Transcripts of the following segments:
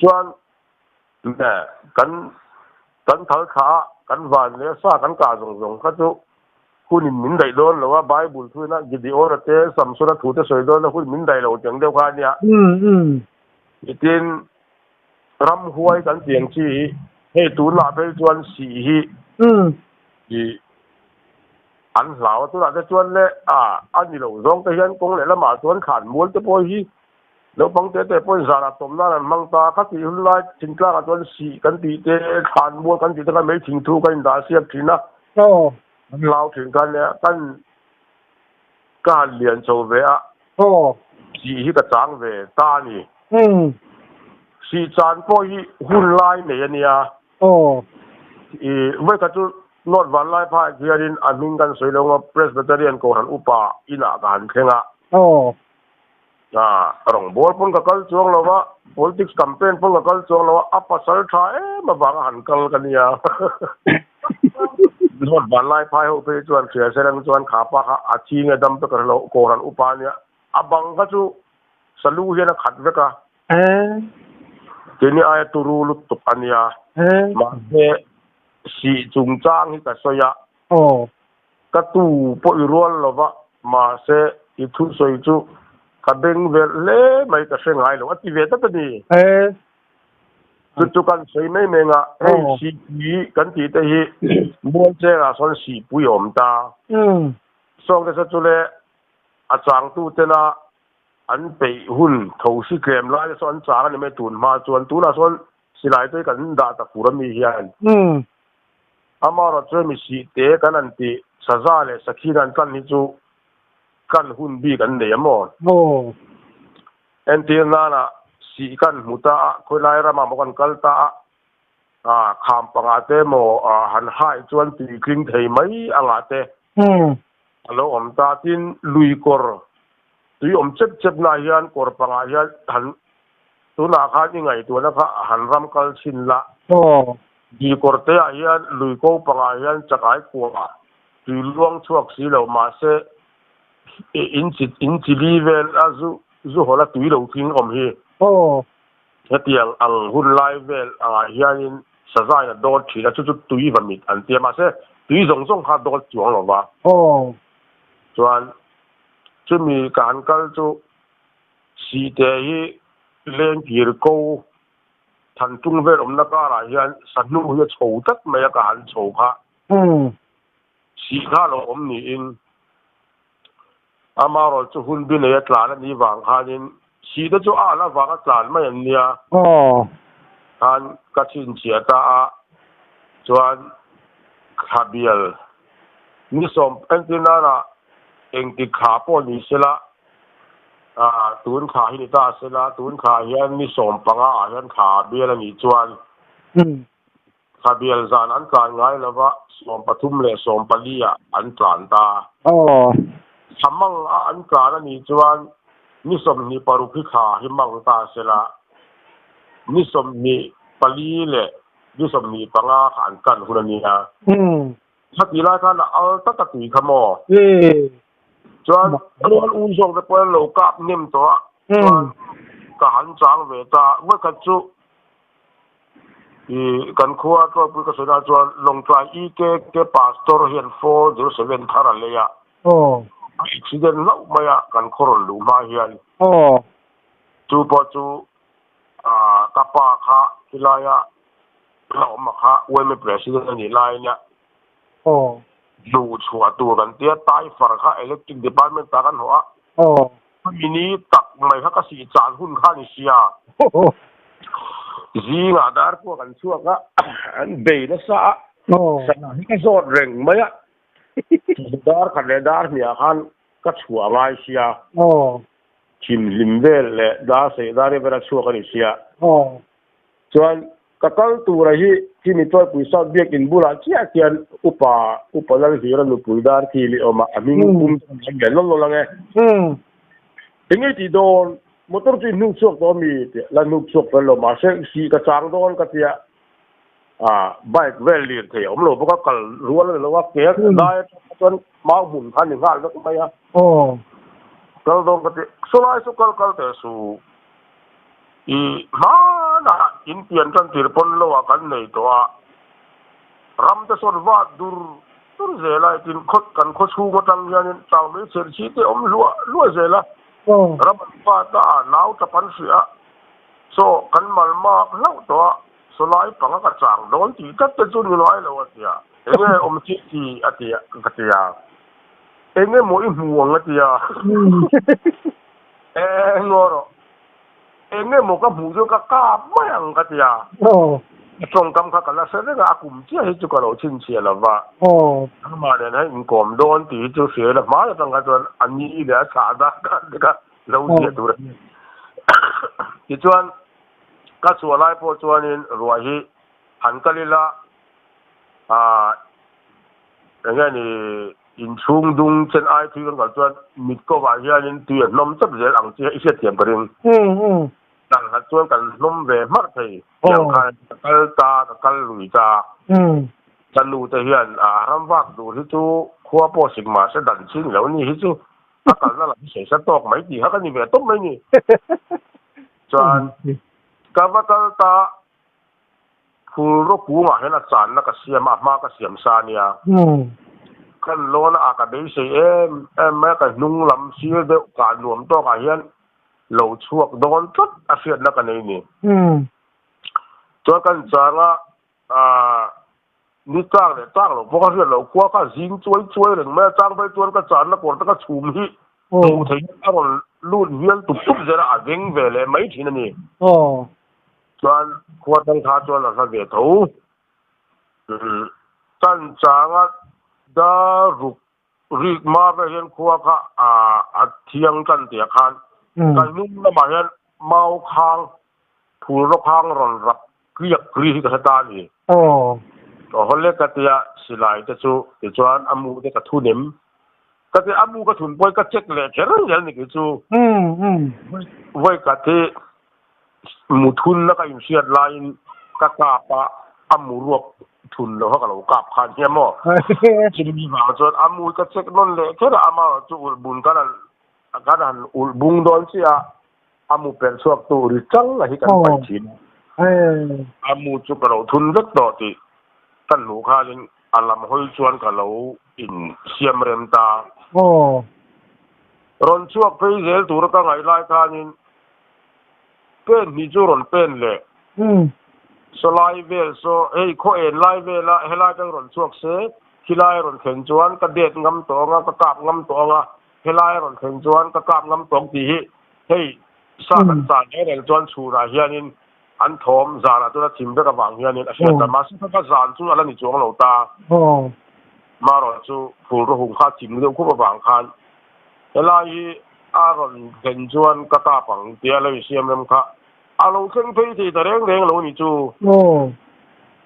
chuan nè kan thal kha kan van le sa kan ka zong kha chu hun min dai don lo wa bible thu na gideon te samsona thu te soi don hun min dai lo chang deu kha nia itin ram huai kan tiang chi he tu la be chuan si hi i an lao tu la te chuan le an ni lo zong te hian kong le lama chuan khan mul te poi hi lo bang te poi zara tom na an mang ta kha ti hun lai chin tla ka chuan si kan ti te khan mul kan ti te ka me thing thu kan da siap thina an lao thing kan le kan lian chou ve a si hi ka chang ve ta ni si chan poi hi hun lai ne ania i ve ka chu not van lai pha hianin aming kan soilonga presbyterian ko han upa ina kan thenga rong bol pun ka kal chuang lawa politics campaign pun ka kal chuang lawa apa sal tha ma bang han kal kania not van lai pha ho pe chuan thia serang chuan kha pa kha achi nge dam pe ka lo ko han upa nia abang ka chu salu hian khat veka tini ai turu lut tup ania ma se si chung chang hi ka soya ka tu po i rol lova ma se i thu soi chu ka beng vel le mai ka sengai lo ati ve ta ni chu kan sei mai menga si hi kan ti te hi mon che a son si pu yom ta song de sa chu le a chang tu te na an pe hun tho si krem lai son chang ni me tun ma chuan tu na son silai te kan da ta pura mi hian amara chemi si te kan anti sajale sakhiran kan ni chu kan hun bi kan ne amo enti nana si kan muta khoi lai rama mo kan kalta kham panga te mo han hai chuan ti kring thei mai anga te alo om ta tin lui kor tui om chep na hian kor panga hian han tu na kha ni ngai tu na kha han ram kal chin la di korte a hian lui ko panga hian chakai kwa tui luang chuak si lo ma se in chi level zu hola tui lo king om hi hetiang ang hun lai vel anga hianin sajai na dot thila chu tui vamit an te ma se tui zong kha dot chuang lo wa chuan chumi kan kal chu si te hi len pir ko thành trung về ông nó có là hiện sản nụ hiện chầu tất mấy cái hàng chầu khác, xí khác là ông nhỉ in, ama rồi chú hun bên này trả lại đi vàng hàng in, xí đó chú là vàng cái trả mấy anh nia, anh cái chuyện chia ta cho anh khá biel, ni som anh tin là anh đi khá po ni sẽ là tuấn khá hi ta sẽ là tuấn khá hiền ni som panga hiền khá bia là ni chuan khá bia zan an kan ngai là va som pathum le som palia an tlan ta samang an kan ni chuan ni som ni paru khi khá hi mang ta sẽ là ni som ni pali le ni som ni panga an kan hun ni ha thắc gì lại kan al ta ta ti khamo chuan rual un zong de poi lo kap nim to chuan ka han chang ve ta wa ka chu i kan khuwa to pu ka sona chuan long trai I ke pastor hian 407 thara le ya accident lo maya kan khorol lu ma hian chu po chu ka pa kha hilaya lo ma kha we me president ni lai nya dù chùa tu gần tiết tai phật khác electric department ta kan hoa mini tak mai kha ka si chan hun kha ni sia ji nga dar ko kan chuak a an be na sa sa ni ka zot reng mai a dar kha le dar mi a khan ka chua ngai sia chim lim vel le da se da re vera chua ka ni sia chuan ka kal tu ra hi ki mi toy puisa biak in bula chia kian upa lal hiran nu puidar thi li oma aming pum gen lo lange engei ti don motor ti nu chok to mi la nu chok lo ma se si ka chang don ka tia bike vel li the om lo ka kal rual lo wa ke dai chon ma hun khan ni ngal lo mai a kal don ka ti so lai so kal te su มานะอินเดียนจันทิรปนโลกันในตัวรำแต่ส่วนว่าดูเจล่ากินคดกันคดชูมาตั้งยันต่างไม่เสียชีวิตลัวเจล่ารำว่าตาหนาวจะปันเสียโซกันมาเล่าตัวสลายปังกระจ่างโดนตีจัดเป็นจุนน้อยแล้วเสียเองเนี่ยจิตีอติยกติยาเองเนี่ยหมวยห่วงอติยางอรเองเนี่ยหมกกับหูจกกาไม่ยังกติยาตรงกำข้ากันแล้วเสร็จแล้วกุมเจ้าให้จุกเราชินเชียแล้วว่าทำไมเนี่ยให้กลมโดนตีจุเสียแล้วมาแล้วตั้งแต่ตอนอันนี้เนี่ยสาดกันก็เราเสียตัวเลยที่ชวนก็ส่วนไรพอชวนนี่รวยหันกันเลยละอย่างเงี้ยนี่อินชุงดุงเช่นไอที่กันก็ชวนมิดก็ว่าเฮียนี่ตีน้ำจับเสียอังเสียอีเสียเทียมกันเองตั้งแต่ชวนกันน้ำเวมัดเลยอย่างใครกัลตากัลลุยตาจันลูแต่เฮียนรำวักดูที่จูขั้วโปสิกมาเสดันชิ้นแล้วนี่ที่จูถ้ากันนั่นแหละเสียสต๊อกไม่ดีถ้ากันนี่เวต้มไม่นี่จวนกับว่ากัลตาผู้รบกูมาเห็นอาจารย์นักเสียมากก็เสียมซาเนี่ยกันโลนอากาศดีเสียแม้กันนุ่งลำเสียเดียวการรวมตัวกันเห็นเหล่าช่วงโดนทุกอาเซียนนักกันนี่จนกันจางนี่จ้างเนี่ยจ้างเราเพราะเขาเรียกเราขั้วก็ยิงช่วยหนึ่งแม่จ้างไปจนก็จานนักคนก็ชูมีดูถึงถ้าคนรุ่นเฮียนตุบจะละเก่งเวเลยไม่ทีนั่นนี่จนขั้วตั้งท่าจนเราสังเกตถูจันจางดารุกรีกมาไปเห็นขั้วก็เทียงกันเตียคันกันนุ่มละมาเห็นเมาค้างผู้รบค้างรอนรับเกลียกกรีกับตานี่เขาเรียกกติยาสิลายจะจูติจวนอามูเด็กกระทุนิมกติอามูกระทุนป่วยก็เจ็กเล็กแค่เรื่องนี้ก็จูไว้กติมูทุนแล้วก็อินเสียดลายกะกาปะอามูรวบทุนแล้วเขาก็เรากาบขันเหี้ยมั้งจึงมีมาจนอามูก็เจ็กนั่นเลยแค่อามาจูอุลบุญกันอุลบุญโดนเสียอามูเป็นสวกตูริจังอะไรกันไปชินอามูจูกเราทุนเล็กต่อติกันหนูข้าจึงอารมณ์ห้อยชวนกับเราอินเสียมเริมตาร้อนชั่วไปเสียตัวก็ไงไล่ข้านี่เป็นมิจูร้อนเป็นเลยสไลเวลโซเฮ้ยข้อเอ็นไล่เวลาเฮล่าจังร้อนชั่วเสียที่ไล่ร้อนเข็นชวนกระเด็ดงำตัวงะกระกาบงำตัวงะเฮล่าร้อนเข็นชวนกระกาบงำตัวตีเฮ้ยสร้างกันสร้างให้เรื่องชวนชูราเฮียนินอันทอมจาระตัวทีมเด็กกับวางเฮียนี่เชื่อแต่มาสิถ้าจานจู่อะไรนี่จวงเราตามารอจู่ผู้รู้หุ่นข้าทีมเดียวคู่กับวางคันเวลาอีอารอนเห็นจวนกระตาปังเดียเลยเสียมเริ่มข้าอารมณ์เข่งเพย์ที่แต่เร่งเรานี่จู่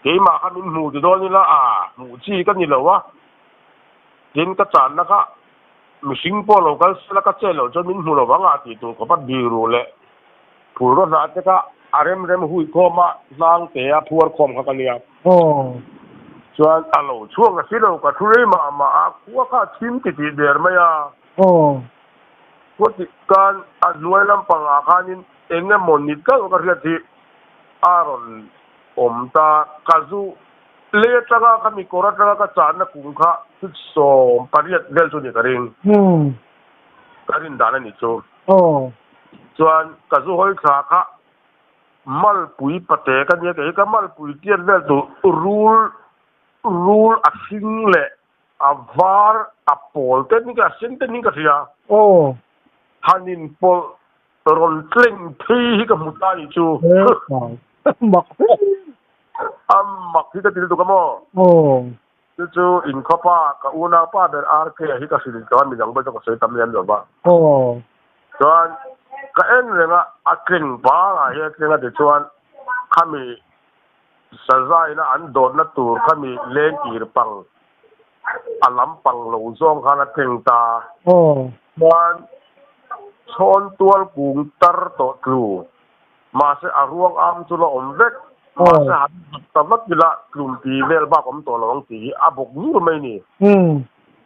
ที่มาขันหมูจะโดนนี่ละหมูจี้กันนี่เหรอวะยินกระจานนะครับมีสิงโปเราก็แล้วก็เจ้าเราจะมินหูเราว่างอาทิตย์ตัวเขาปัดดีรู้เลยผู้รู้น่าจะก็อารมณ์เริ่มหุยโคมาสร้างเตะพัวคมกันเนี่ยส่วนอารมณ์ช่วงที่เราก็ทุเรศมาขัวข้าชิมติดเดือดไหมพวกการหน่วยลำปังอาคารนี้เองเนี่ยมันนิดก็เรียกที่อารมณ์อมตากาจูเลี้ยจังก็มีโคราชจังก็จานนักคุ้มค่าทุกส่วนปริยัติเดลสุนีการิงการินดานันนี่จูส่วนกาจูหอยสาขามัลปุยปะเตกันเนี่ยก็มัลปุยเทียนเวลตัวรูลอักษิงเละวาร์อัปโปลเทนี่ก็เซนเทนี่ก็เสียฮันินโปลรอนเทลิงที่กับมุตานิจูมักที่ก็ติดตัวกันมั้งจูอินข้าป้ากับอุณาป้าเดินอาร์เคที่ก็สิ่งที่มันมีอย่างเป็นต้องเสียตำแหน่งหรือเปล่าส่วนก็เอ็นเรื่องอักขิงป้าเฮียเรื่องที่ชวนข้ามีสะใจนะอันโดนนัดตัวข้ามีเล่นอีร์ปังอัลลัมปังหลงซ่องข้านัดเพ่งตาวันชนตัวกุ้งตร์โตกลูมาเสียอารวงอัมจุลอมเวกมาเสียหัดตำนักกีฬากลุ่มตีเวลบ้าผมตัวหลงตีอาบกนี่ก็ไม่นี่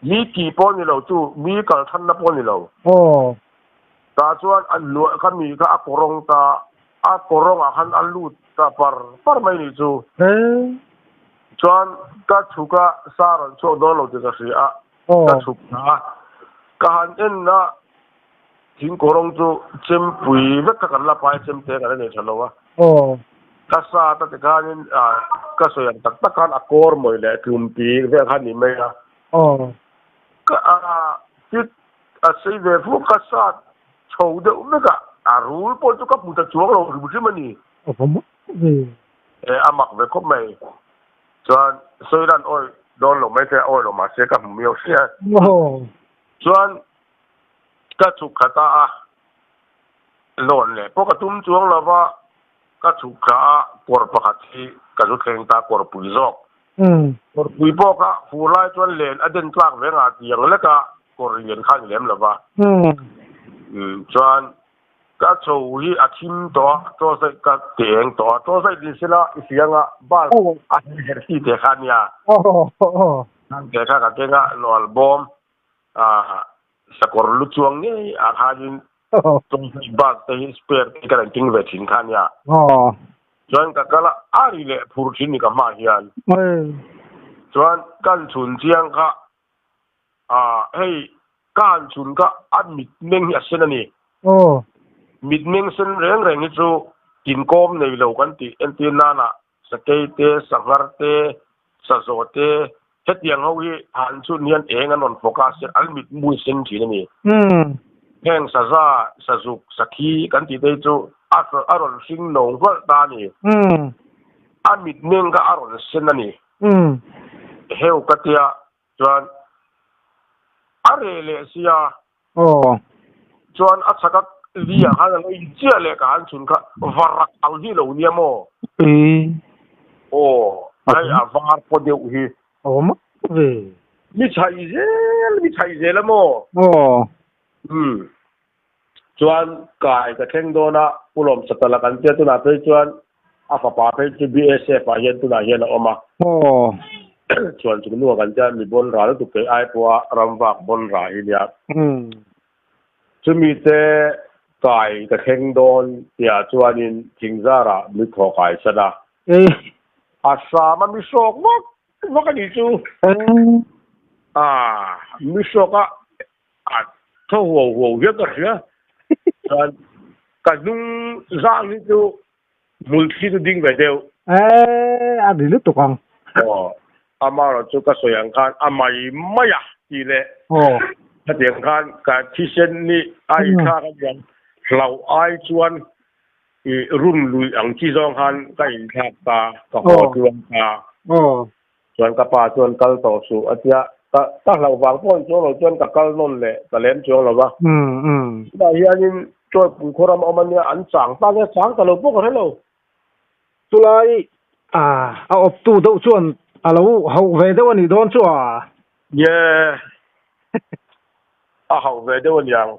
มีกี่ปอนนี่เราจู่มีกันทันนับปอนนี่เราตาชวนอันหน่วยข้ามีข้าอักรงตา a korong a han alut ta par mai ni chu chuan ka thuka saron chu don lo de ka si a ka thukna ka han en na thing korong chu chem pui vek ka la pai chem te ka ne chalo wa ka sa ta te kanin ka so yan tak tak kan akor moi le tumpi ve khan ni me a ka tit a sei ve fu ka sa chou de me ka a rul po chu ka pu ta chuang lo ru chi mani amak ve ko mai chuan soi ran oi don lo mai te oi lo ma se ka mio sia chuan ka chu khata a lon le po ka tum chuang lo wa ka chu kha por pakhat hi ka zu thleng ta por pui zok por pui po ka fu lai chuan len a den tlak ve nga tiang le ka por yen khan lem lo wa chuan ka chou hi a thim to sai ka teng to sai din sila isianga bal a her si te khan ya ke ka ke nga lol bom sakor lu chuang ni a khanin tung ba te spare ka ran ting ve thin khan ya chuan ka kala ari le phur thin ni ka ma hian chuan kan chun chiang kha hei kan chun ka admit meng ya senani mit meng sen reng chu tin kom nei lo kan ti entina na sakei te sangar te sazo te hetiang ho hi han chu nian eng anon focus al mit mu sen thi ni heng saza sazuk sakhi kan ti te chu aron sing no hol ta ni amit meng ka aron sen ani heu katia chuan are le sia chuan achaka lia han lo chia le ka han chun kha varak al hi lo ni mo ai avar po de hi ma ve mi chai je la mo chuan kai ka theng do na pulom satala kan te tu na pe chuan a fa pa pe chu BSF a yen tu na yen oma chuan chu nu kan ja mi bon ra tu ke ai po ramwak bon ra hi ya chu mi te kai ka theng don tia chuan in thingzara mi tho kai sada a sa ma mi sok mo ka ni chu mi soka a tho ho ye ka ria ka nung zang ni chu multi tu ding ve deu a di lu tu kang amaro chu ka soyang khan amai maya ti le ta tiang khan ka thisen ni ai kha ka yang hlau ai chuan i rum lui ang chi zong han ka in thak ta ka ho chuan ka chuan ka pa chuan kal to su atia ta hlau wang pon chu lo chuan ka kal non le ka lem chu lo ba da hianin choi pu khoram omania an chang ta ne chang ka lo pu ka hello tulai a op tu do chuan alo ho ve do ni don chu a hau ve de wan yang